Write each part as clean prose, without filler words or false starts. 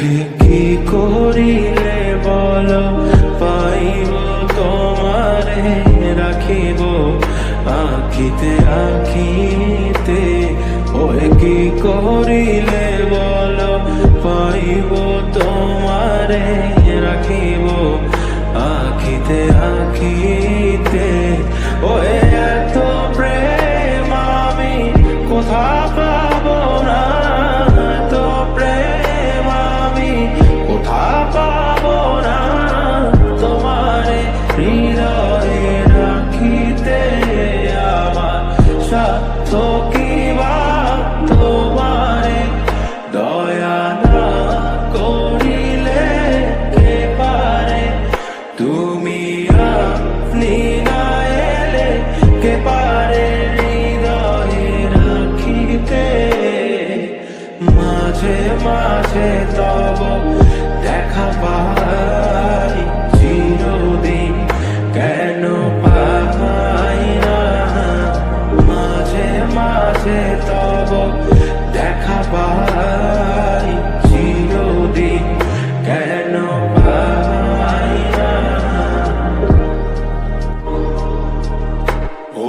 ওহে কি করিলে বলো পাইব তোমারে রাখিব আখিতে আখিতে। ওহে কি করিলে বলো পাইব তোমারে রাখিব আখিতে আখিতে। ওহে এত প্রেম আমি কোথা পাবো না, এত প্রেম আমি কোথা পাবো না। তোমারে হৃদয়ে রাখিতে আমার সাধ্য কি বা, তোমারে দয়া না করিলে কে পারে। তুমি আপনি না এলে কে পারে হৃদয়ে রাখিতে। মাঝে মাঝে তব দেখা পাই চিরদিন কেন পাই না। মাঝে মাঝে তব দেখা পাই চিরদিন কেন পাই না।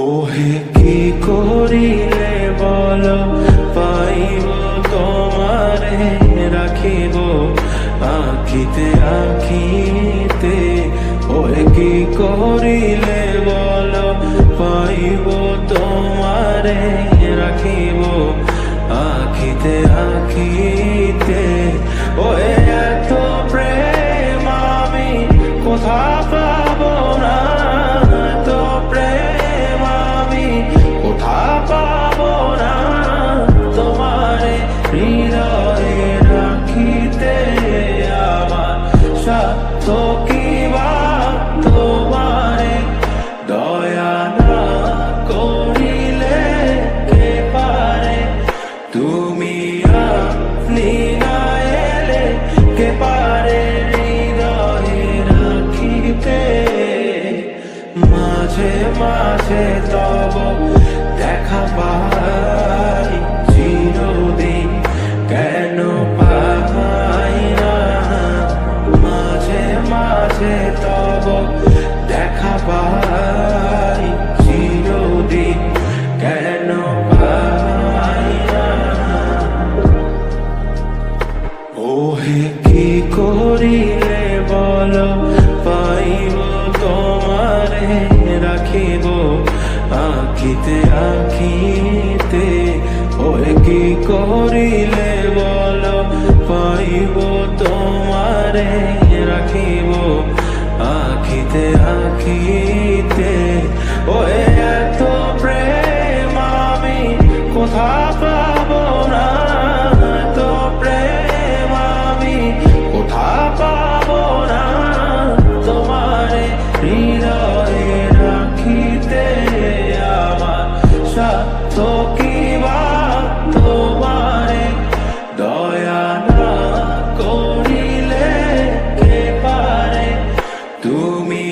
ওহে কি করিলে বলো পাইব তোমারে রাখিব আখিতে আখিতে। ওহে কি করিলে বলো পাইব তোমারে রাখিব আখিতে আখিতে। ওহে এত প্রেম আমি কোথা পাবো না, এত প্রেম আমি কোথা পাবো না। তোমারে হৃদয়ে রাখিতে আমার সাধ্য কি বা, তোমারে দয়া না করিলে কে পারে। তুমি আপনি না এলে কে পারে হৃদয়ে রাখিতে। মাঝে মাঝে তব দেখা পাই চিরদিন কেন পাই না। মাঝে মাঝে তব দেখা পাই চিরদিন কেন পাই না। ওহে কি করিলে বলো পাইব তোমারে রাখিব আখিতে আখিতে। ওহে কি করিলে বলো পাইব তোমারে রাখিব আখিতে আখিতে। ওহে এত প্রেম আমি কোথা পাবো না, এত প্রেম আমি কোথা পাবো না। তোমারে হৃদয়ে রাখিতে আমার সাধ্য কি বা, তোমারে দয়া না করিলে কে পারে। তুমি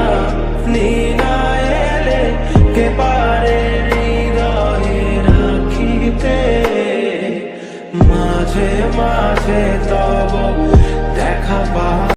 আপনি না এলে কে পারে হৃদয়ে রাখিতে। মাঝে মাঝে তব